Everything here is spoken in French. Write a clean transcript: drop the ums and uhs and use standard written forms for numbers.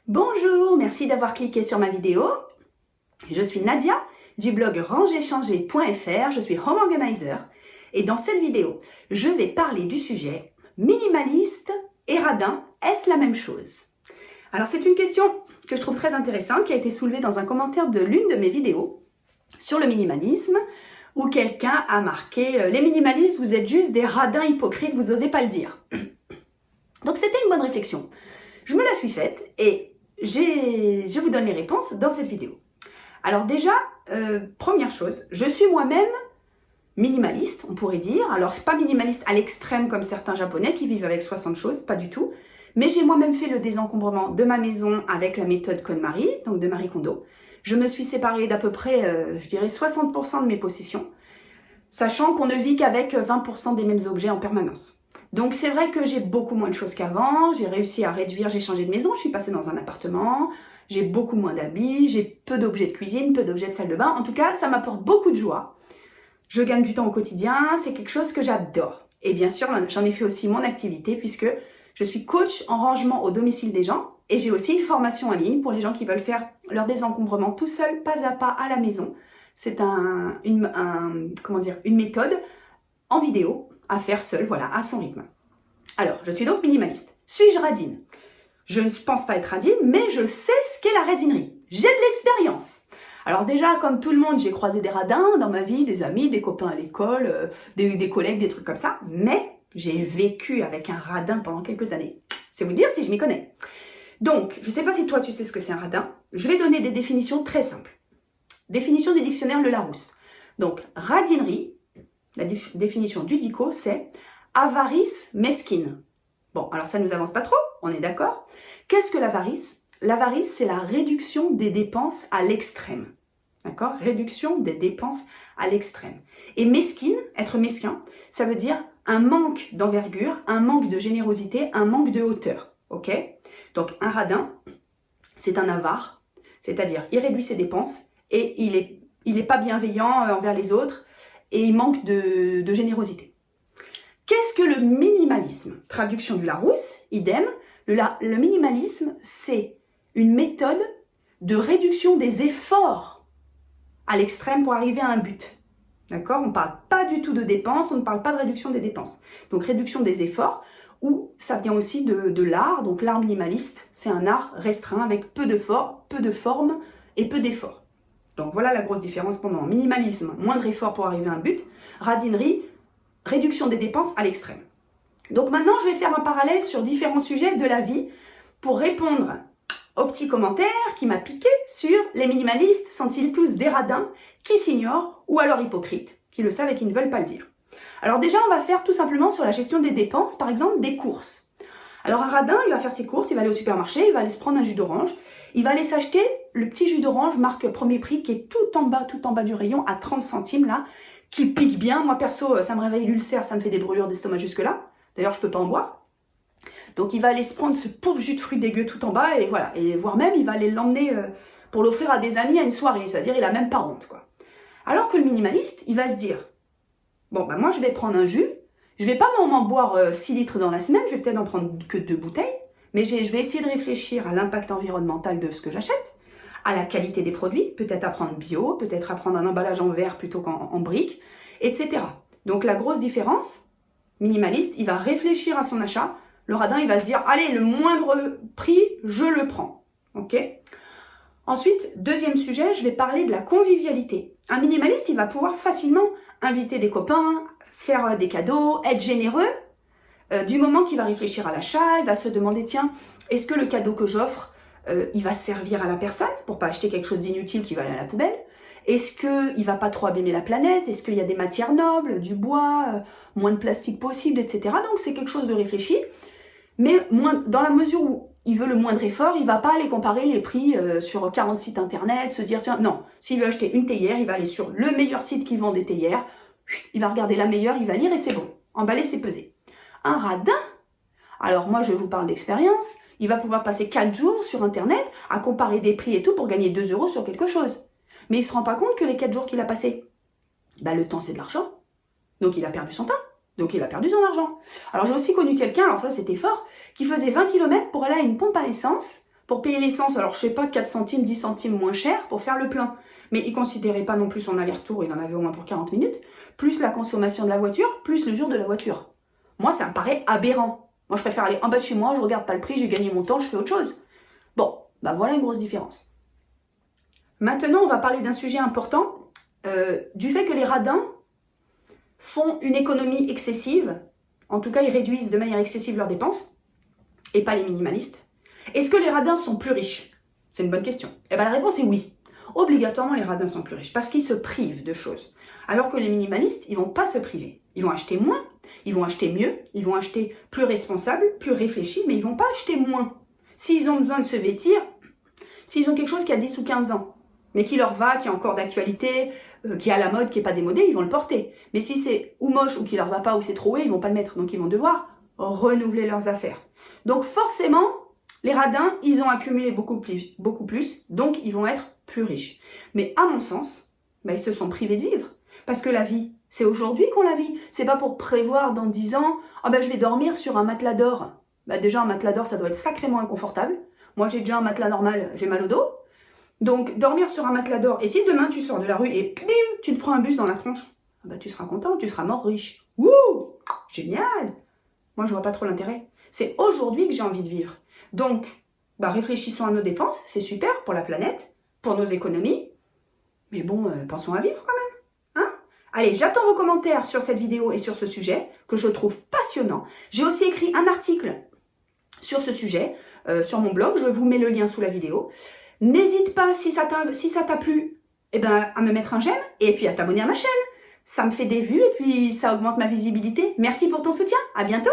Bonjour, merci d'avoir cliqué sur ma vidéo. Je suis Nadia du blog rangerchanger.fr, je suis home organizer et dans cette vidéo, je vais parler du sujet minimaliste et radin, est-ce la même chose? Alors c'est une question que je trouve très intéressante qui a été soulevée dans un commentaire de l'une de mes vidéos sur le minimalisme où quelqu'un a marqué « Les minimalistes, vous êtes juste des radins hypocrites, vous osez pas le dire ». Donc c'était une bonne réflexion. Je me la suis faite et je vous donne les réponses dans cette vidéo. Alors déjà, première chose, je suis moi-même minimaliste, on pourrait dire. Alors, c'est pas minimaliste à l'extrême comme certains japonais qui vivent avec 60 choses, pas du tout. Mais j'ai moi-même fait le désencombrement de ma maison avec la méthode KonMari, donc de Marie Kondo. Je me suis séparée d'à peu près, je dirais, 60% de mes possessions, sachant qu'on ne vit qu'avec 20% des mêmes objets en permanence. Donc c'est vrai que j'ai beaucoup moins de choses qu'avant, j'ai réussi à réduire, j'ai changé de maison, je suis passée dans un appartement, j'ai beaucoup moins d'habits, j'ai peu d'objets de cuisine, peu d'objets de salle de bain. En tout cas, ça m'apporte beaucoup de joie. Je gagne du temps au quotidien, c'est quelque chose que j'adore. Et bien sûr, j'en ai fait aussi mon activité puisque je suis coach en rangement au domicile des gens et j'ai aussi une formation en ligne pour les gens qui veulent faire leur désencombrement tout seul, pas à pas, à la maison. C'est une méthode en vidéo à faire seul, voilà, à son rythme. Alors, je suis donc minimaliste. Suis-je radine? Je ne pense pas être radine, mais je sais ce qu'est la radinerie. J'ai de l'expérience. Alors déjà, comme tout le monde, j'ai croisé des radins dans ma vie, des amis, des copains à l'école, des collègues, des trucs comme ça, mais j'ai vécu avec un radin pendant quelques années. C'est vous dire si je m'y connais. Donc, je ne sais pas si toi tu sais ce que c'est un radin. Je vais donner des définitions très simples. Définition du dictionnaire Le Larousse. Donc, radinerie, la définition du dico, c'est avarice mesquine. Bon, alors ça ne nous avance pas trop, on est d'accord. Qu'est-ce que l'avarice? L'avarice, c'est la réduction des dépenses à l'extrême. D'accord? Réduction des dépenses à l'extrême. Et mesquine, être mesquin, ça veut dire un manque d'envergure, un manque de générosité, un manque de hauteur. Ok? Donc un radin, c'est un avare, c'est-à-dire il réduit ses dépenses et il est pas bienveillant envers les autres et il manque de générosité. Qu'est-ce que le minimalisme? Traduction du Larousse, idem. Le minimalisme, c'est une méthode de réduction des efforts à l'extrême pour arriver à un but. D'accord? On ne parle pas du tout de dépenses, on ne parle pas de réduction des dépenses. Donc réduction des efforts, ou ça vient aussi de l'art. Donc l'art minimaliste, c'est un art restreint avec peu de forme et peu d'efforts. Donc voilà la grosse différence pour moi. Minimalisme, moindre effort pour arriver à un but. Radinerie, réduction des dépenses à l'extrême. Donc maintenant, je vais faire un parallèle sur différents sujets de la vie pour répondre au petit commentaire qui m'a piqué sur les minimalistes sont-ils tous des radins qui s'ignorent ou alors hypocrites, qui le savent et qui ne veulent pas le dire. Alors déjà, on va faire tout simplement sur la gestion des dépenses, par exemple des courses. Alors un radin, il va faire ses courses, il va aller au supermarché, il va aller se prendre un jus d'orange, il va aller s'acheter le petit jus d'orange marque Premier Prix qui est tout en bas du rayon à 30 centimes là, qui pique bien. Moi perso, ça me réveille l'ulcère, ça me fait des brûlures d'estomac jusque là. D'ailleurs, je peux pas en boire. Donc il va aller se prendre ce pauvre jus de fruits dégueu tout en bas et voilà. Et voire même, il va aller l'emmener pour l'offrir à des amis à une soirée. C'est-à-dire, il a même pas honte, quoi. Alors que le minimaliste, il va se dire, bon, bah moi, je vais prendre un jus. Je vais pas m'en boire 6 litres dans la semaine. Je vais peut-être en prendre que 2 bouteilles. Mais je vais essayer de réfléchir à l'impact environnemental de ce que j'achète, à la qualité des produits, peut-être à prendre bio, peut-être à prendre un emballage en verre plutôt qu'en brique, etc. Donc la grosse différence, minimaliste, il va réfléchir à son achat. Le radin, il va se dire, allez, le moindre prix, je le prends. Ok? Ensuite, deuxième sujet, je vais parler de la convivialité. Un minimaliste, il va pouvoir facilement inviter des copains, faire des cadeaux, être généreux. Du moment qu'il va réfléchir à l'achat, il va se demander, tiens, est-ce que le cadeau que j'offre, il va servir à la personne pour pas acheter quelque chose d'inutile qui va aller à la poubelle? Est-ce qu'il va pas trop abîmer la planète? Est-ce qu'il y a des matières nobles, du bois, moins de plastique possible, etc. Donc c'est quelque chose de réfléchi. Mais dans la mesure où il veut le moindre effort, il va pas aller comparer les prix sur 40 sites internet, se dire, tiens, non, s'il veut acheter une théière, il va aller sur le meilleur site qui vend des théières, il va regarder la meilleure, il va lire et c'est bon. Emballer, c'est peser. Un radin, alors moi je vous parle d'expérience, il va pouvoir passer 4 jours sur internet à comparer des prix et tout pour gagner 2 € sur quelque chose. Mais il se rend pas compte que les 4 jours qu'il a passés, le temps c'est de l'argent. Donc il a perdu son temps. Donc il a perdu son argent. Alors j'ai aussi connu quelqu'un, alors ça c'était fort, qui faisait 20 km pour aller à une pompe à essence pour payer l'essence. Alors, je sais pas, 4 centimes, 10 centimes moins cher pour faire le plein. Mais il considérait pas non plus son aller-retour, il en avait au moins pour 40 minutes, plus la consommation de la voiture, plus le jour de la voiture. Moi, ça me paraît aberrant. Moi, je préfère aller en bas de chez moi, je regarde pas le prix, j'ai gagné mon temps, je fais autre chose. Bon, bah voilà une grosse différence. Maintenant, on va parler d'un sujet important, du fait que les radins font une économie excessive, en tout cas, ils réduisent de manière excessive leurs dépenses, et pas les minimalistes. Est-ce que les radins sont plus riches? C'est une bonne question. Eh bien, la réponse est oui. Obligatoirement, les radins sont plus riches parce qu'ils se privent de choses. Alors que les minimalistes, ils vont pas se priver. Ils vont acheter moins, ils vont acheter mieux, ils vont acheter plus responsable, plus réfléchi, mais ils vont pas acheter moins. S'ils ont besoin de se vêtir, s'ils ont quelque chose qui a 10 ou 15 ans, mais qui leur va, qui est encore d'actualité, qui est à la mode, qui n'est pas démodé, ils vont le porter. Mais si c'est ou moche, ou qui leur va pas, ou c'est trop haut, ils vont pas le mettre. Donc ils vont devoir renouveler leurs affaires. Donc forcément, les radins, ils ont accumulé beaucoup plus, donc ils vont être plus riches. Mais à mon sens, ils se sont privés de vivre. Parce que la vie, c'est aujourd'hui qu'on la vit. C'est pas pour prévoir dans 10 ans, je vais dormir sur un matelas d'or. Déjà, un matelas d'or, ça doit être sacrément inconfortable. Moi, j'ai déjà un matelas normal, j'ai mal au dos. Donc, dormir sur un matelas d'or, et si demain tu sors de la rue et bim, tu te prends un bus dans la tronche, tu seras content, tu seras mort riche. Wouh! Génial! Moi, je vois pas trop l'intérêt. C'est aujourd'hui que j'ai envie de vivre. Donc, réfléchissons à nos dépenses, c'est super pour la planète, pour nos économies. Mais bon, pensons à vivre quand même. Hein? Allez, j'attends vos commentaires sur cette vidéo et sur ce sujet, que je trouve passionnant. J'ai aussi écrit un article sur ce sujet, sur mon blog, je vous mets le lien sous la vidéo. N'hésite pas, si ça t'a plu, à me mettre un j'aime et puis à t'abonner à ma chaîne. Ça me fait des vues et puis ça augmente ma visibilité. Merci pour ton soutien, à bientôt!